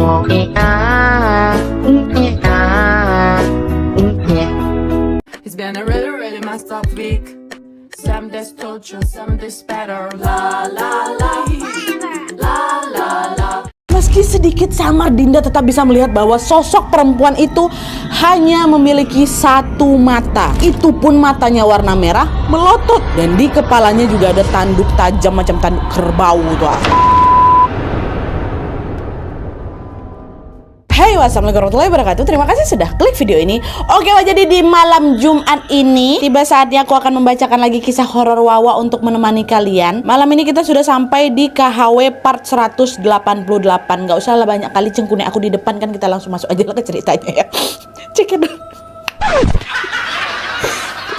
It's been a really, really messed up week. Some days torture, some days better. La la la, la la la. Meski sedikit samar, Dinda tetap bisa melihat bahwa sosok perempuan itu hanya memiliki satu mata. Itu pun matanya warna merah melotot. Dan di kepalanya juga ada tanduk tajam macam tanduk kerbau tuh. Hai, wassalamualaikum warahmatullahi wabarakatuh. Terima kasih sudah klik video ini. Oke, jadi di malam Jumat ini tiba saatnya aku akan membacakan lagi kisah horor Wawa untuk menemani kalian. Malam ini kita sudah sampai di KHW part 188. Gak usah lah banyak kali cengkuni aku di depan, kan kita langsung masuk aja lah ke ceritanya ya. Cek dulu.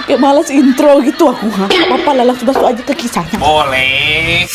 Kayak malas intro gitu aku. Apa-apa lah, langsung masuk aja ke kisahnya. Boleh.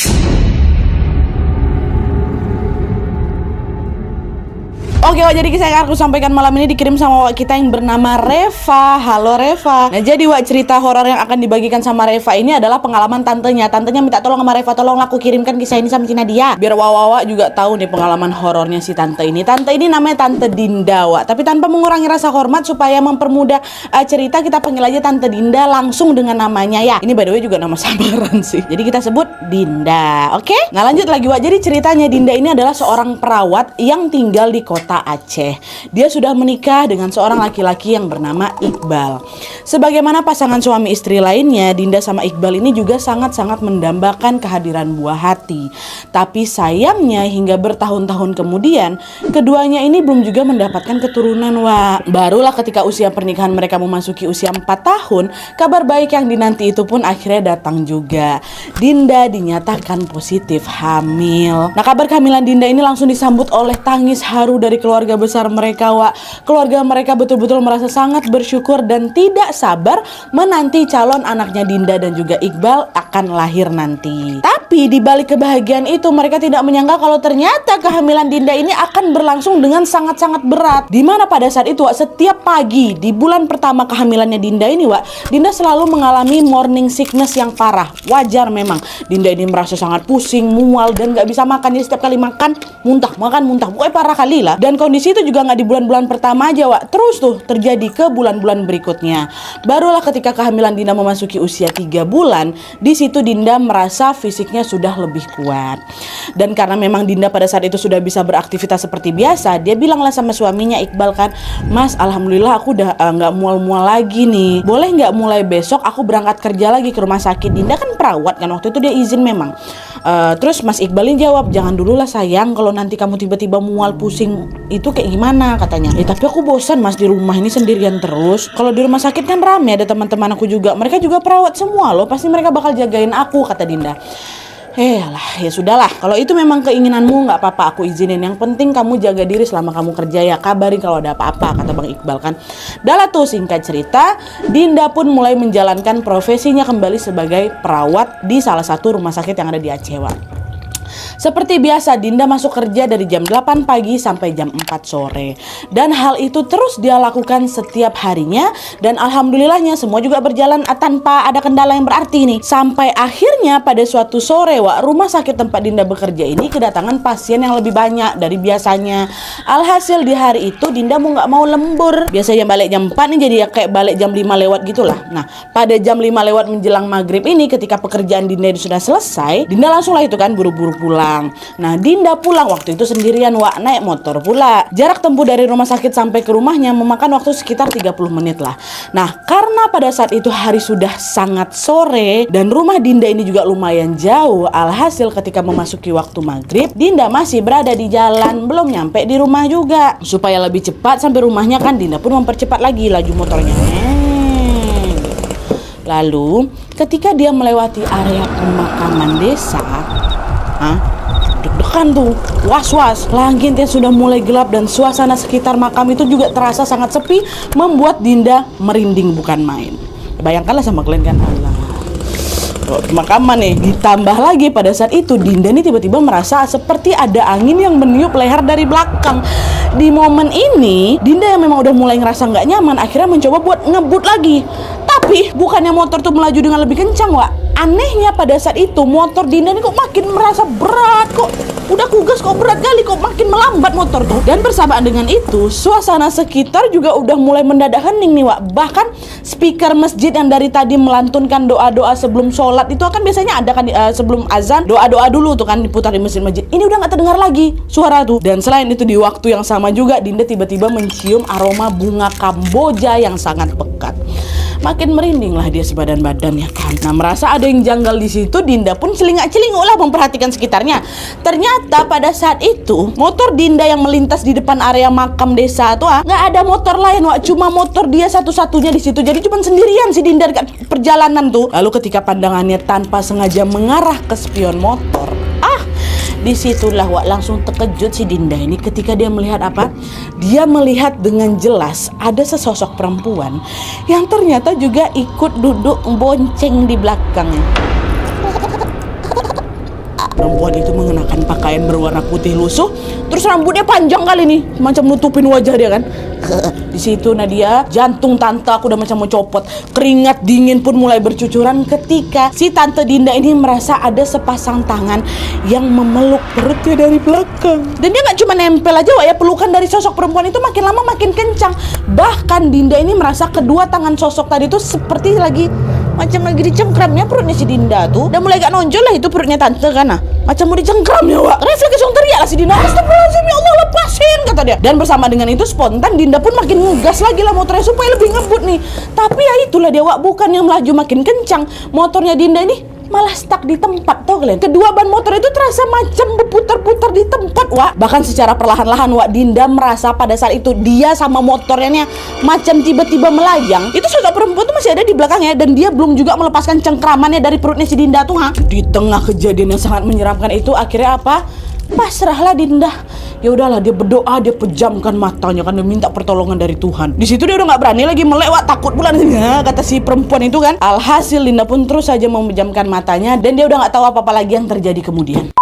Oke, jadi kisah yang aku sampaikan malam ini dikirim sama Wak kita yang bernama Reva. Halo Reva. Nah, jadi Wak, cerita horor yang akan dibagikan sama Reva ini adalah pengalaman tantenya. Tantenya minta tolong sama Reva, tolong aku kirimkan kisah ini sama Cina dia, biar Wawa juga tahu nih pengalaman horornya si tante ini. Tante ini namanya Tante Dinda, Wak. Tapi tanpa mengurangi rasa hormat, supaya mempermudah cerita, kita panggil aja Tante Dinda langsung dengan namanya ya. Ini by the way juga nama samaran sih. Jadi kita sebut Dinda. Oke? Nah, lanjut lagi, Wak. Jadi ceritanya Dinda ini adalah seorang perawat yang tinggal di kota Aceh. Dia sudah menikah dengan seorang laki-laki yang bernama Iqbal. Sebagaimana pasangan suami istri lainnya, Dinda sama Iqbal ini juga sangat-sangat mendambakan kehadiran buah hati. Tapi sayangnya hingga bertahun-tahun kemudian, keduanya ini belum juga mendapatkan keturunan, Wak. Barulah ketika usia pernikahan mereka memasuki usia 4 tahun, kabar baik yang dinanti itu pun akhirnya datang juga. Dinda dinyatakan positif hamil. Nah, kabar kehamilan Dinda ini langsung disambut oleh tangis haru dari keluarga besar mereka, Wak. Keluarga mereka betul-betul merasa sangat bersyukur dan tidak sabar menanti calon anaknya Dinda dan juga Iqbal akan lahir nanti. Tapi di balik kebahagiaan itu, mereka tidak menyangka kalau ternyata kehamilan Dinda ini akan berlangsung dengan sangat-sangat berat. Dimana pada saat itu, Wak, setiap pagi di bulan pertama kehamilannya Dinda ini, Wak, Dinda selalu mengalami morning sickness yang parah. Wajar memang. Dinda ini merasa sangat pusing, mual, dan gak bisa makan. Jadi setiap kali makan, muntah. Pokoknya parah kali lah. Dan kondisi itu juga nggak di bulan-bulan pertama aja, Wak. Terus tuh terjadi ke bulan-bulan berikutnya. Barulah ketika kehamilan Dinda memasuki usia 3 bulan, di situ Dinda merasa fisiknya sudah lebih kuat. Dan karena memang Dinda pada saat itu sudah bisa beraktivitas seperti biasa, dia bilanglah sama suaminya Iqbal kan, "Mas, alhamdulillah aku udah nggak mual-mual lagi nih. Boleh nggak mulai besok aku berangkat kerja lagi ke rumah sakit?" Dinda kan perawat kan, waktu itu dia izin memang. Terus Mas Iqbal ini jawab, "Jangan dulu lah sayang, kalau nanti kamu tiba-tiba mual pusing itu kayak gimana?" katanya. Tapi aku bosan Mas di rumah ini sendirian terus. Kalau di rumah sakit kan rame, ada teman-teman aku juga. Mereka juga perawat semua loh, pasti mereka bakal jagain aku," kata Dinda. Alah, ya sudahlah. Kalau itu memang keinginanmu, nggak apa-apa, aku izinin. Yang penting kamu jaga diri selama kamu kerja ya. Kabarin kalau ada apa-apa, kata Bang Iqbal kan. Dah tuh, singkat cerita, Dinda pun mulai menjalankan profesinya kembali sebagai perawat di salah satu rumah sakit yang ada di Aceh, Wak. Seperti biasa, Dinda masuk kerja dari jam 8 pagi sampai jam 4 sore. Dan hal itu terus dia lakukan setiap harinya. Dan alhamdulillahnya semua juga berjalan tanpa ada kendala yang berarti nih. Sampai akhirnya pada suatu sore, Wak, rumah sakit tempat Dinda bekerja ini kedatangan pasien yang lebih banyak dari biasanya. Alhasil di hari itu Dinda mau nggak mau lembur. Biasanya balik jam 4 nih, jadi ya kayak balik jam 5 lewat gitulah. Nah, pada jam 5 lewat menjelang maghrib ini, ketika pekerjaan Dinda itu sudah selesai, Dinda langsung lah itu kan buru-buru pulang. Nah, Dinda pulang waktu itu sendirian, Wak, naik motor pula. Jarak tempuh dari rumah sakit sampai ke rumahnya memakan waktu sekitar 30 menit lah. Nah, karena pada saat itu hari sudah sangat sore dan rumah Dinda ini juga lumayan jauh, alhasil ketika memasuki waktu maghrib, Dinda masih berada di jalan, belum nyampe di rumah juga. Supaya lebih cepat sampai rumahnya kan, Dinda pun mempercepat lagi laju motornya. Lalu, ketika dia melewati area pemakaman desa, deg-degan tuh, was-was. Langitnya sudah mulai gelap dan suasana sekitar makam itu juga terasa sangat sepi, membuat Dinda merinding bukan main. Bayangkanlah sama kalian kan, Allah. Pemakaman nih, ditambah lagi pada saat itu Dinda nih tiba-tiba merasa seperti ada angin yang meniup leher dari belakang. Di momen ini, Dinda yang memang udah mulai ngerasa nggak nyaman, akhirnya mencoba buat ngebut lagi. Tapi bukannya motor tuh melaju dengan lebih kencang, Wak. Anehnya pada saat itu motor Dinda ini kok makin merasa berat kok. Udah kugas kok, berat kali kok, makin melambat motor tuh. Dan bersamaan dengan itu, suasana sekitar juga udah mulai mendadak hening nih Wak. Bahkan speaker masjid yang dari tadi melantunkan doa-doa sebelum sholat itu kan biasanya ada kan sebelum azan, doa-doa dulu tuh kan diputar di masjid-masjid. Ini udah gak terdengar lagi suara tuh. Dan selain itu di waktu yang sama juga Dinda tiba-tiba mencium aroma bunga Kamboja yang sangat pekat. Makin merinding lah dia sebadan badan ya kan. Nah, merasa ada yang janggal di situ, Dinda pun celingak-celinguk lah memperhatikan sekitarnya. Ternyata pada saat itu motor Dinda yang melintas di depan area makam desa tuh nggak ada motor lain Wak, cuma motor dia satu-satunya di situ. Jadi cuma sendirian si Dinda dekat perjalanan tuh. Lalu ketika pandangannya tanpa sengaja mengarah ke spion motor, disitulah Wak langsung terkejut si Dinda ini ketika dia melihat apa? Dia melihat dengan jelas ada sesosok perempuan yang ternyata juga ikut duduk bonceng di belakangnya. Perempuan itu mengenakan pakaian berwarna putih lusuh, terus rambutnya panjang kali nih, macam nutupin wajah dia kan. Di situ Nadia, jantung tante aku udah macam mau copot. Keringat dingin pun mulai bercucuran ketika si tante Dinda ini merasa ada sepasang tangan yang memeluk perutnya dari belakang. Dan dia gak cuma nempel aja Wak ya, pelukan dari sosok perempuan itu makin lama makin kencang. Bahkan Dinda ini merasa kedua tangan sosok tadi tuh seperti macam lagi dicengkramnya perutnya si Dinda tuh. Dan mulai gak nonjol lah itu perutnya tante kan. Macam mau dicengkramnya Wak. Refleks langsung teriak lah si Dinda, astagfirullahaladzim ya Allah, lepasin kata dia. Dan bersama dengan itu spontan Dinda pun makin ngegas lagi lah motornya supaya lebih ngebut nih. Tapi ya itulah dia Wak, bukan yang melaju makin kencang, motornya Dinda ini malah stuck di tempat. Tau kalian, kedua ban motor itu terasa macam berputar-putar di tempat Wak. Bahkan secara perlahan-lahan Wak, Dinda merasa pada saat itu dia sama motornya macam tiba-tiba melayang. Itu sosok perempuan tuh masih ada di belakangnya dan dia belum juga melepaskan cengkramannya dari perutnya si Dinda tuh Di tengah kejadian yang sangat menyeramkan itu akhirnya apa? Pasrahlah Dinda. Ya udahlah, dia berdoa, dia pejamkan matanya kan, dia minta pertolongan dari Tuhan. Di situ dia udah nggak berani lagi melek Wak, takut pula kata si perempuan itu kan. Alhasil Dinda pun terus saja memejamkan matanya dan dia udah nggak tahu apa-apa lagi yang terjadi kemudian.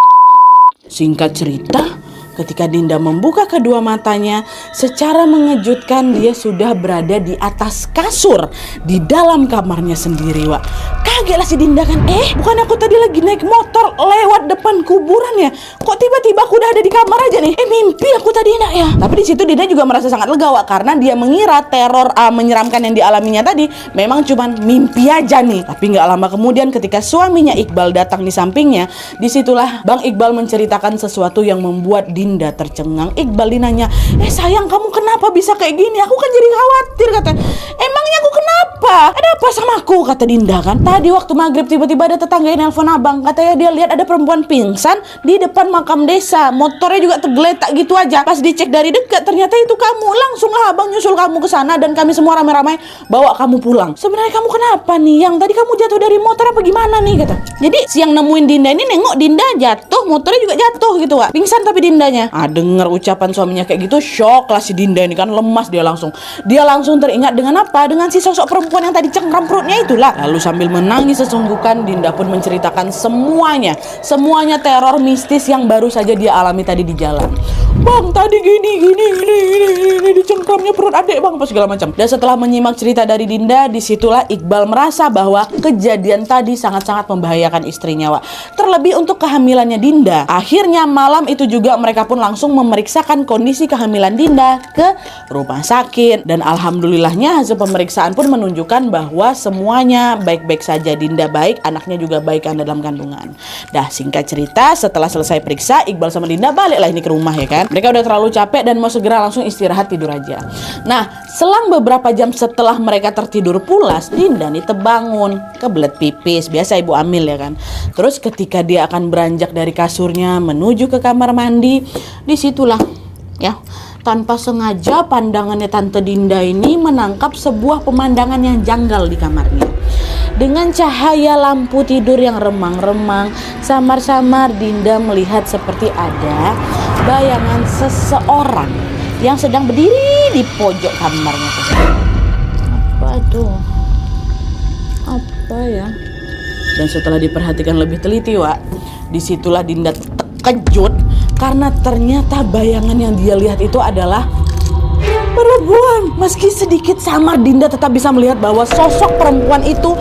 Singkat cerita, ketika Dinda membuka kedua matanya, secara mengejutkan dia sudah berada di atas kasur di dalam kamarnya sendiri Wak. Kagetlah si Dinda kan, bukan aku tadi lagi naik motor lewat depan kuburan ya? Kok tiba-tiba aku udah ada di kamar aja nih? Mimpi aku tadi nak ya? Tapi di situ Dinda juga merasa sangat lega Wak, karena dia mengira teror menyeramkan yang dialaminya tadi memang cuman mimpi aja nih. Tapi nggak lama kemudian ketika suaminya Iqbal datang di sampingnya, disitulah Bang Iqbal menceritakan sesuatu yang membuat Dinda tercengang. Iqbal dinanya, sayang kamu kenapa bisa kayak gini? Aku kan jadi khawatir katanya. Emangnya aku kenapa? Ada apa sama aku? Kata Dinda kan. Tadi waktu maghrib tiba-tiba ada tetangga yang nelfon abang. Katanya dia lihat ada perempuan pingsan di depan makam desa. Motornya juga tergeletak gitu aja. Pas dicek dari dekat ternyata itu kamu. Langsunglah abang nyusul kamu ke sana dan kami semua ramai-ramai bawa kamu pulang. Sebenarnya kamu kenapa nih? Yang tadi kamu jatuh dari motor apa gimana nih? Kata. Jadi siang nemuin Dinda ini nengok Dinda jatuh, motornya juga jatuh gitu Wak. Pingsan tapi Dindanya. Dengar ucapan suaminya kayak gitu, shock lah si Dinda ini kan, lemas dia langsung. Dia langsung teringat dengan apa? Dengan si sosok perempuan yang tadi cengkram perutnya itulah. Lalu sambil menangis sesungguhkan, Dinda pun menceritakan semuanya teror mistis yang baru saja dia alami tadi di jalan. Bang, tadi gini dicengkramnya perut adik bang, apa segala macam. Dan setelah menyimak cerita dari Dinda, disitulah Iqbal merasa bahwa kejadian tadi sangat-sangat membahayakan istrinya Wak. Terlebih untuk kehamilannya Dinda. Akhirnya malam itu juga mereka pun langsung memeriksakan kondisi kehamilan Dinda ke rumah sakit. Dan alhamdulillahnya hasil pemeriksaan pun menunjukkan bahwa semuanya baik-baik saja. Dinda baik, anaknya juga baik dalam kandungan. Dah singkat cerita, setelah selesai periksa, Iqbal sama Dinda baliklah ini ke rumah ya kan. Mereka udah terlalu capek dan mau segera langsung istirahat tidur aja. Nah, selang beberapa jam setelah mereka tertidur pulas, Dinda nih terbangun, kebelet pipis, biasa ibu hamil ya kan. Terus ketika dia akan beranjak dari kasurnya menuju ke kamar mandi, disitulah ya, tanpa sengaja pandangannya Tante Dinda ini menangkap sebuah pemandangan yang janggal di kamarnya. Dengan cahaya lampu tidur yang remang-remang, samar-samar Dinda melihat seperti ada bayangan seseorang yang sedang berdiri di pojok kamarnya. Apa tuh? Apa ya? Dan setelah diperhatikan lebih teliti Wak, disitulah Dinda terkejut karena ternyata bayangan yang dia lihat itu adalah perempuan. Meski sedikit samar, Dinda tetap bisa melihat bahwa sosok perempuan itu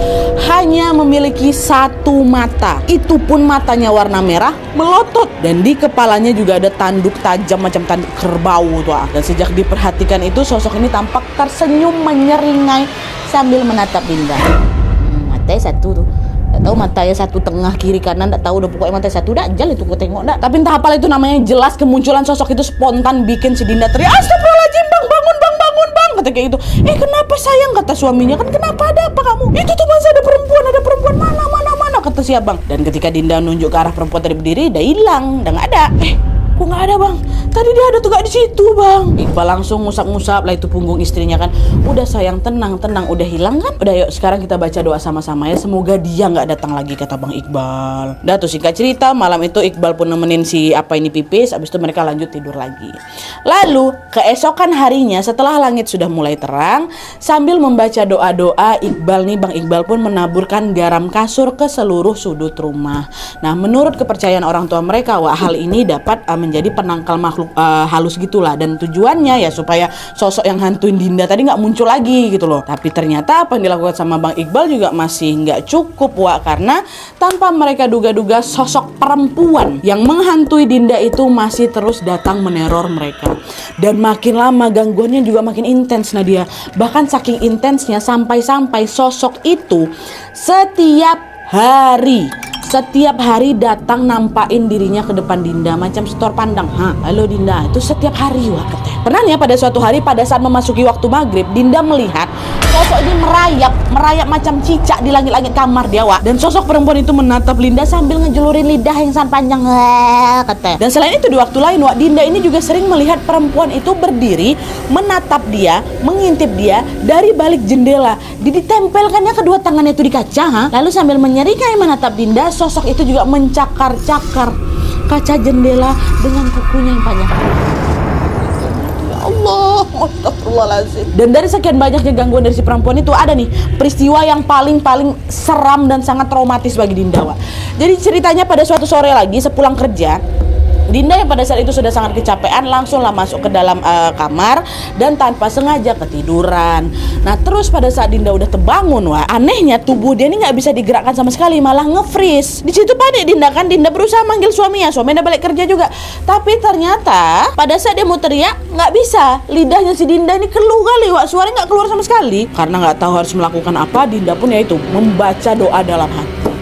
hanya memiliki satu mata. Itu pun matanya warna merah melotot, dan di kepalanya juga ada tanduk tajam macam tanduk kerbau tuh. Dan sejak diperhatikan itu, sosok ini tampak tersenyum menyeringai sambil menatap Dinda. Matanya satu tuh. Tak tahu matanya satu tengah kiri kanan, tak tahu udah pokoknya mata satu dajal itu ku tengok dak. Tapi entah apa itu namanya, jelas kemunculan sosok itu spontan bikin si Dinda teriak, "Astagfirullahaladzim bang, bangun bang, bangun bang," kata kayak gitu. Kenapa sayang, kata suaminya, kan kenapa, ada apa kamu? Itu tuh masa ada perempuan mana kata si abang. Dan ketika Dinda nunjuk ke arah perempuan tadi berdiri, dah hilang, dah nggak ada. Kok nggak ada bang? Tadi dia ada tuh gak di situ bang. Iqbal langsung ngusap-ngusap lah itu punggung istrinya kan. Udah sayang, tenang, udah hilang kan? Udah yuk sekarang kita baca doa sama-sama ya. Semoga dia nggak datang lagi, kata bang Iqbal. Dah tuh singkat cerita, malam itu Iqbal pun nemenin si apa ini pipis. Abis itu mereka lanjut tidur lagi. Lalu keesokan harinya setelah langit sudah mulai terang, sambil membaca doa-doa, bang Iqbal pun menaburkan garam kasur ke seluruh sudut rumah. Nah menurut kepercayaan orang tua mereka, hal ini dapat menjadi penangkal makhluk halus gitulah, dan tujuannya ya supaya sosok yang hantuin Dinda tadi nggak muncul lagi gitu loh. Tapi ternyata apa yang dilakukan sama bang Iqbal juga masih nggak cukup karena tanpa mereka duga-duga, sosok perempuan yang menghantui Dinda itu masih terus datang meneror mereka, dan makin lama gangguannya juga makin intens Nadia. Bahkan saking intensnya sampai-sampai sosok itu setiap hari datang nampain dirinya ke depan Dinda macam setor pandang. Halo Dinda, itu setiap hari katanya. Pernah ya pada suatu hari pada saat memasuki waktu maghrib, Dinda melihat sosok ini merayap macam cicak di langit-langit kamar dia dan sosok perempuan itu menatap Dinda sambil ngejelurin lidah yang sangat panjang katanya. Dan selain itu di waktu lain Dinda ini juga sering melihat perempuan itu berdiri menatap dia, mengintip dia dari balik jendela. Ditempelkannya kedua tangannya itu di kaca, lalu sambil menyeringai menatap Dinda, sosok itu juga mencakar-cakar kaca jendela dengan kukunya yang panjang. Ya Allah, astagfirullahaladzim. Dan dari sekian banyaknya gangguan dari si perempuan itu, ada nih peristiwa yang paling seram dan sangat traumatis bagi Dinda. Jadi ceritanya pada suatu sore lagi sepulang kerja, Dinda yang pada saat itu sudah sangat kecapean langsunglah masuk ke dalam kamar dan tanpa sengaja ketiduran. Nah terus pada saat Dinda udah terbangun, anehnya tubuh dia ini nggak bisa digerakkan sama sekali, malah nge-freeze. Di situ panik Dinda kan. Dinda berusaha manggil suaminya udah balik kerja juga, tapi ternyata pada saat dia mau teriak nggak bisa. Lidahnya si Dinda ini keluh kali, suaranya nggak keluar sama sekali. Karena nggak tahu harus melakukan apa, Dinda pun yaitu membaca doa dalam hati.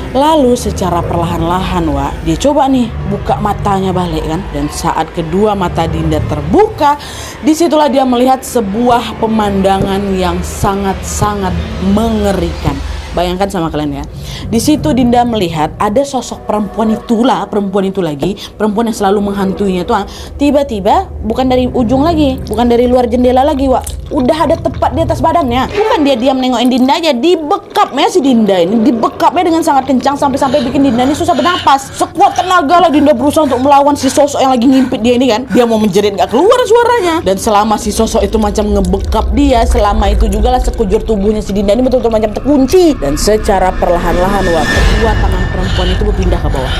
Lalu secara perlahan-lahan dia coba nih buka matanya balik kan. Dan saat kedua mata Dinda terbuka, disitulah dia melihat sebuah pemandangan yang sangat-sangat mengerikan. Bayangkan sama kalian ya. Di situ Dinda melihat ada sosok perempuan itu lagi, perempuan yang selalu menghantuinya tuh. Tiba-tiba bukan dari ujung lagi, bukan dari luar jendela lagi, udah ada tepat di atas badannya. Bukan dia diam nengokin Dinda aja, dibekapnya si Dinda ini, dibekapnya dengan sangat kencang sampai bikin Dinda ini susah bernapas. Sekuat tenaga lah Dinda berusaha untuk melawan si sosok yang lagi ngimpit dia ini kan. Dia mau menjerit nggak keluar suaranya. Dan selama si sosok itu macam ngebekap dia, selama itu juga lah sekujur tubuhnya si Dinda ini betul-betul macam terkunci. Dan secara perlahan-lahan kedua tangan perempuan itu berpindah ke bawah.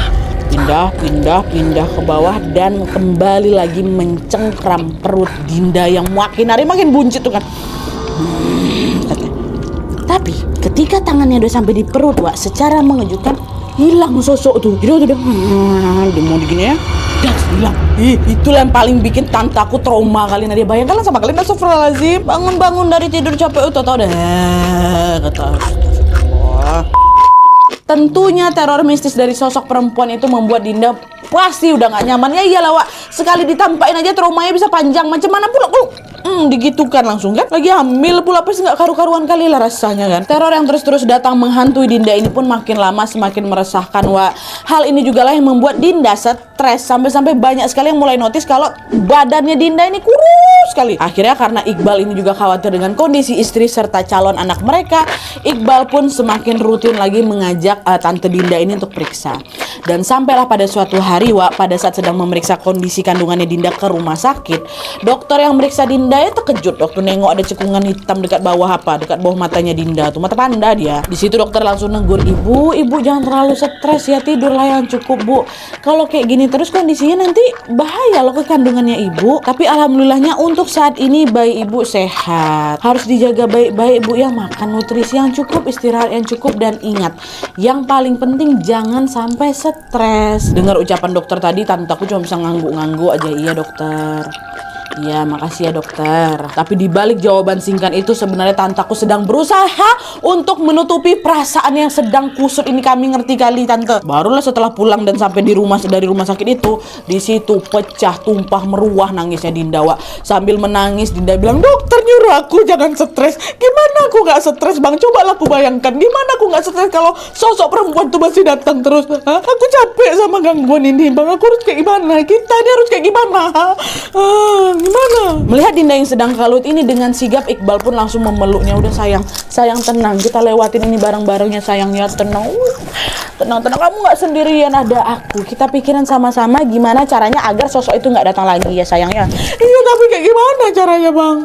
Pindah ke bawah dan kembali lagi mencengkram perut Dinda yang makin hari makin buncit tuh kan. Tapi ketika tangannya udah sampai di perut, secara mengejutkan hilang sosok tuh. Jadi dia mau digini ya, das hilang. Itulah yang paling bikin tante aku trauma kali. Nadia bayangkanlah sama kalian, astagfirullahaladzim, bangun dari tidur capek tau deh kata Allah. Tentunya teror mistis dari sosok perempuan itu membuat Dinda pasti udah gak nyaman. Ya iyalah sekali ditampain aja traumanya bisa panjang. Macam mana pula digitukan langsung kan. Lagi hamil pula pasti gak karu-karuan kali lah rasanya kan. Teror yang terus datang menghantui Dinda ini pun makin lama semakin meresahkan. Hal ini juga lah yang membuat Dinda stres. Sampai banyak sekali yang mulai notice kalau badannya Dinda ini kurus sekali. Akhirnya karena Iqbal ini juga khawatir dengan kondisi istri serta calon anak mereka, Iqbal pun semakin rutin lagi mengajak tante Dinda ini untuk periksa. Dan sampailah pada suatu hari Wak, pada saat sedang memeriksa kondisi kandungannya Dinda ke rumah sakit, dokter yang meriksa Dinda ya terkejut waktu nengok ada cekungan hitam dekat bawah matanya Dinda tuh, mata panda dia. Di situ dokter langsung negur, ibu jangan terlalu stres ya, tidurlah yang cukup Bu. Kalau kayak gini terus kondisinya nanti bahaya loh ke kandungannya ibu. Tapi alhamdulillahnya untuk saat ini bayi ibu sehat. Harus dijaga baik-baik Bu ya, makan nutrisi yang cukup, istirahat yang cukup, dan ingat, yang paling penting jangan sampai stres. Dengar ucapan dokter tadi, tante aku cuma bisa ngangguk-ngangguk aja. Iya dokter. Iya, makasih ya dokter. Tapi dibalik jawaban singkat itu sebenarnya tantaku sedang berusaha untuk menutupi perasaan yang sedang kusut ini. Kami ngerti kali tante. Barulah setelah pulang dan sampai dari rumah sakit itu, di situ pecah tumpah meruah nangisnya Dinda Wak. Sambil menangis Dinda bilang, dokter nyuruh aku jangan stres. Gimana aku nggak stres bang? Cobalah aku bayangkan. Gimana aku nggak stres kalau sosok perempuan tuh masih datang terus? Hah? Aku capek sama gangguan ini bang. Aku harus kayak gimana? Kita ini harus kayak gimana? Gimana? Melihat Dinda yang sedang kalut ini dengan sigap, Iqbal pun langsung memeluknya. Udah sayang tenang, kita lewatin ini bareng-barengnya sayangnya, tenang. Tenang, kamu nggak sendirian, ada aku. Kita pikirin sama-sama gimana caranya agar sosok itu nggak datang lagi ya sayangnya. Iya, tapi kayak gimana caranya bang?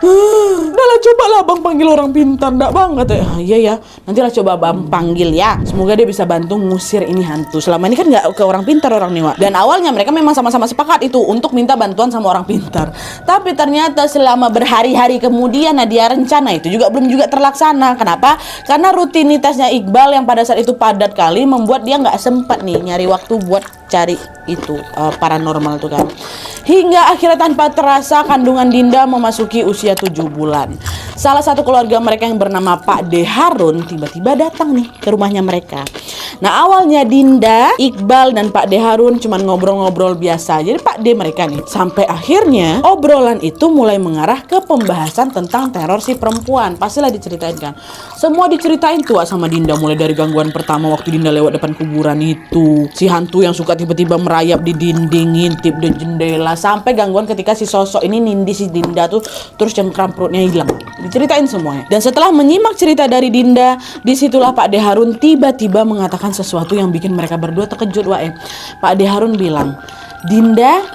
Udahlah, cobalah bang panggil orang pintar, nggak bang? Katanya, iya ya, nantilah coba bang panggil ya. Semoga dia bisa bantu ngusir ini hantu. Selama ini kan nggak ke orang pintar orang nih Wak. Dan awalnya mereka memang sama-sama sepakat itu untuk minta bantuan sama orang pintar. Tapi ternyata selama berhari-hari kemudian dia rencana itu belum terlaksana. Kenapa? Karena rutinitasnya Iqbal yang pada saat itu padat kali membuat dia nggak sempat nih nyari waktu buat cari itu paranormal tuh kan. Hingga akhirnya tanpa terasa kandungan Dinda memasuki usia 7 bulan. Salah satu keluarga mereka yang bernama Pak D. Harun tiba-tiba datang nih ke rumahnya mereka. Nah awalnya Dinda, Iqbal, dan Pak D. Harun cuma ngobrol-ngobrol biasa. Jadi Pak D mereka nih. Sampai akhirnya obrolan itu mulai mengarah ke pembahasan tentang teror si perempuan. Pastilah diceritain kan. Semua diceritain tuh sama Dinda. Mulai dari gangguan pertama waktu Dinda lewat depan kuburan itu. Si hantu yang suka tiba-tiba merayap di dinding, ngintip di jendela. Sampai gangguan ketika si sosok ini nindi si Dinda tuh terus cengkram perutnya hilang. Diceritain semuanya. Dan setelah menyimak cerita dari Dinda, disitulah Pak D. Harun tiba-tiba mengatakan sesuatu yang bikin mereka berdua terkejut Wak. Pak D. Harun bilang, Dinda,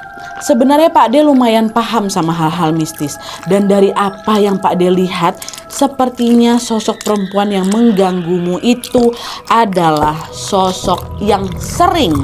sebenarnya Pak D lumayan paham sama hal-hal mistis. Dan dari apa yang Pak D lihat, sepertinya sosok perempuan yang mengganggumu itu adalah sosok yang sering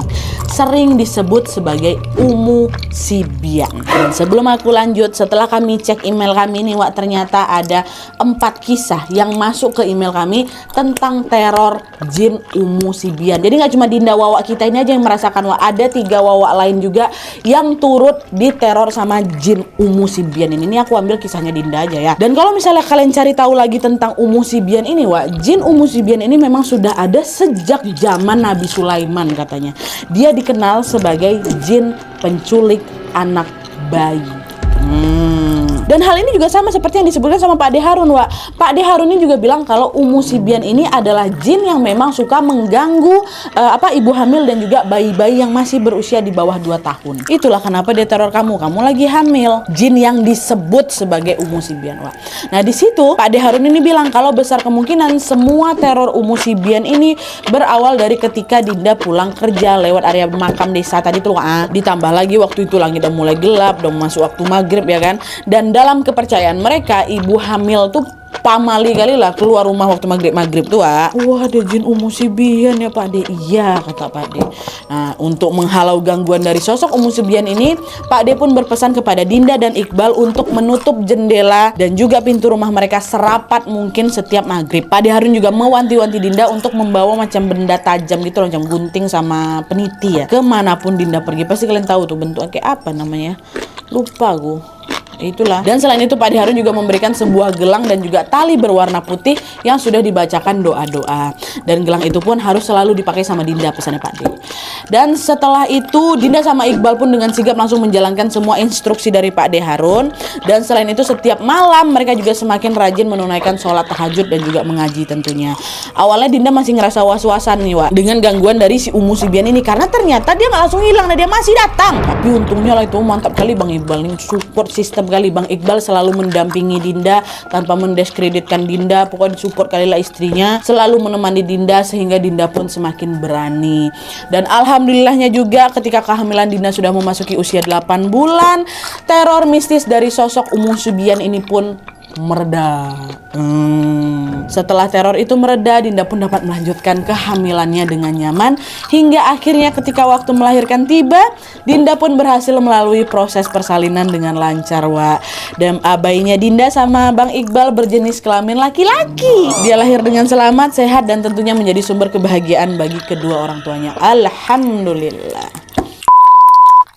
disebut sebagai Umu Sibian. Dan sebelum aku lanjut, setelah kami cek email kami nih Wak, ternyata ada 4 kisah yang masuk ke email kami tentang teror jin Umu Sibian. Jadi gak cuma Dinda Wawa kita ini aja yang merasakan Wak, ada 3 Wawa lain juga yang turut diteror sama jin Umu Sibian ini. Ini aku ambil kisahnya Dinda aja ya. Dan kalau misalnya kalian cari tahu lagi tentang Umu Sibian ini Wak, jin Umu Sibian ini memang sudah ada sejak zaman Nabi Sulaiman katanya. Dia dikenal sebagai jin penculik anak bayi. Dan hal ini juga sama seperti yang disebutkan sama Pak D. Harun Wak. Pak D. Harun ini juga bilang kalau Umu Sibian ini adalah jin yang memang suka mengganggu ibu hamil dan juga bayi-bayi yang masih berusia di bawah 2 tahun. Itulah kenapa dia teror kamu lagi hamil. Jin yang disebut sebagai Umu Sibian Wak. Nah di situ Pak D. Harun ini bilang kalau besar kemungkinan semua teror Umu Sibian ini berawal dari ketika Dinda pulang kerja lewat area makam desa tadi tuh ditambah lagi waktu itu langit udah mulai gelap, udah masuk waktu maghrib ya kan. Dan dalam kepercayaan mereka, ibu hamil tuh pamali kali lah keluar rumah waktu maghrib tuh Wak. Wah ada jin Umu Sibian ya Pak D. Iya kata Pak D. Nah untuk menghalau gangguan dari sosok Umu Sibian ini, Pak D pun berpesan kepada Dinda dan Iqbal untuk menutup jendela dan juga pintu rumah mereka serapat mungkin setiap maghrib. Pak D. Harun juga mewanti-wanti Dinda untuk membawa macam benda tajam gitu loh, macam gunting sama peniti ya. Kemanapun Dinda pergi, pasti kalian tahu tuh bentuknya kayak apa namanya, lupa aku. Itulah. Dan selain itu Pak D. Harun juga memberikan sebuah gelang dan juga tali berwarna putih yang sudah dibacakan doa-doa. Dan gelang itu pun harus selalu dipakai sama Dinda, pesannya Pak D. Dan setelah itu Dinda sama Iqbal pun dengan sigap langsung menjalankan semua instruksi dari Pak D. Harun. Dan selain itu setiap malam mereka juga semakin rajin menunaikan sholat tahajud dan juga mengaji tentunya. Awalnya Dinda masih ngerasa was-wasan nih Wak dengan gangguan dari si Umu Sibian ini, karena ternyata dia nggak langsung hilang dan dia masih datang. Tapi untungnya lah itu mantap kali Bang Iqbal nih support sistem kali Bang Iqbal selalu mendampingi Dinda tanpa mendiskreditkan Dinda, pokoknya support kalilah istrinya, selalu menemani Dinda sehingga Dinda pun semakin berani. Dan alhamdulillahnya juga ketika kehamilan Dinda sudah memasuki usia 8 bulan, teror mistis dari sosok Umu Subian ini pun mereda. Setelah teror itu mereda, Dinda pun dapat melanjutkan kehamilannya dengan nyaman hingga akhirnya ketika waktu melahirkan tiba, Dinda pun berhasil melalui proses persalinan dengan lancar, Wak. Dan bayinya Dinda sama Bang Iqbal berjenis kelamin laki-laki. Dia lahir dengan selamat, sehat dan tentunya menjadi sumber kebahagiaan bagi kedua orang tuanya. Alhamdulillah.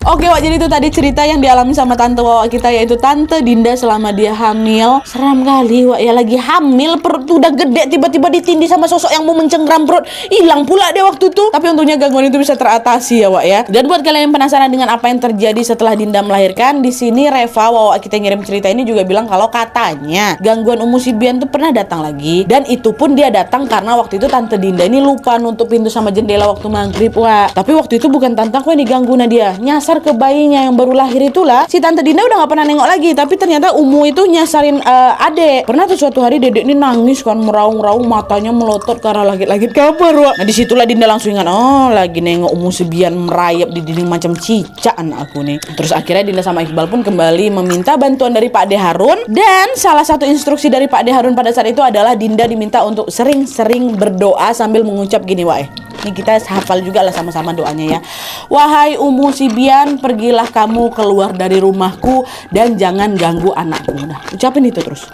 Oke Wak, jadi itu tadi cerita yang dialami sama tante Wak kita, yaitu Tante Dinda selama dia hamil. Seram kali Wak ya, lagi hamil perut udah gede tiba-tiba ditindih sama sosok yang mau mencengkram perut. Hilang pula dia waktu itu. Tapi untungnya gangguan itu bisa teratasi ya Wak ya. Dan buat kalian yang penasaran dengan apa yang terjadi setelah Dinda melahirkan, di sini Reva Wak kita ngirim cerita ini juga bilang kalau katanya gangguan Umu Sibian tuh pernah datang lagi. Dan itu pun dia datang karena waktu itu Tante Dinda ini lupa nutup pintu sama jendela waktu maghrib Wak. Tapi waktu itu bukan tante aku yang diganggu, Nadia nyasar ke bayinya yang baru lahir itulah. Si Tante Dinda udah gak pernah nengok lagi, tapi ternyata Umu itu nyasarin adek. Pernah tuh suatu hari dedek ini nangis kan, meraung-raung, matanya melotot ke arah langit-langit kamar Wak. Nah disitulah Dinda langsung ingat, oh lagi nengok Umu Sibian merayap di dinding macam cicak anak aku nih. Terus akhirnya Dinda sama Iqbal pun kembali meminta bantuan dari Pak De Harun. Dan salah satu instruksi dari Pak De Harun pada saat itu adalah Dinda diminta untuk sering-sering berdoa sambil mengucap gini Wak. Ini kita hafal juga lah sama-sama doanya ya. Wahai Umu Sibian, pergilah kamu keluar dari rumahku dan jangan ganggu anakku. Nah, ucapin itu terus.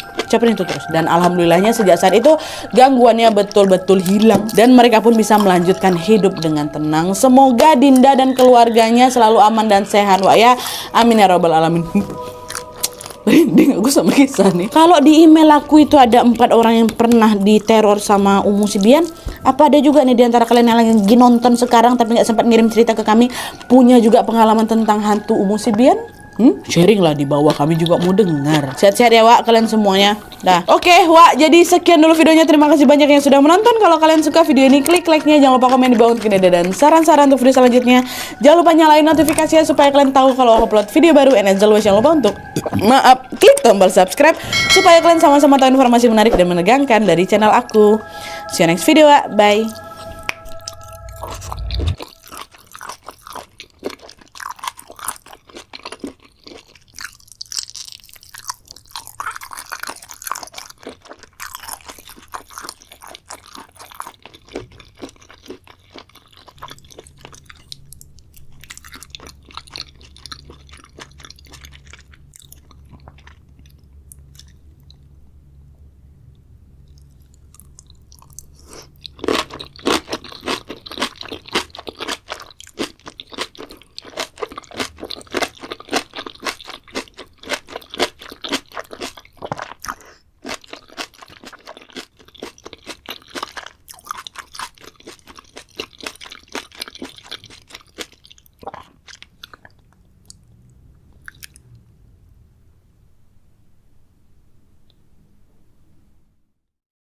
Dan alhamdulillahnya sejak saat itu gangguannya betul-betul hilang dan mereka pun bisa melanjutkan hidup dengan tenang. Semoga Dinda dan keluarganya selalu aman dan sehat Wak ya. Amin ya rabbal alamin. Merinding aku sama kisah nih. Kalau di email aku itu ada 4 orang yang pernah diteror sama Umu Sibian. Apa ada juga nih di antara kalian yang lagi nonton sekarang tapi nggak sempat ngirim cerita ke kami, punya juga pengalaman tentang hantu Umu Sibian? Sharing lah di bawah, kami juga mau dengar. Sehat-sehat ya Wak kalian semuanya. Dah. Oke Wak, jadi sekian dulu videonya. Terima kasih banyak yang sudah menonton. Kalau kalian suka video ini, klik like-nya. Jangan lupa komen di bawah untuk ide dan saran-saran untuk video selanjutnya. Jangan lupa nyalain notifikasinya supaya kalian tahu kalau aku upload video baru. And as always, jangan lupa untuk klik tombol subscribe supaya kalian sama-sama tahu informasi menarik dan menegangkan dari channel aku. See you next video Wak. Bye.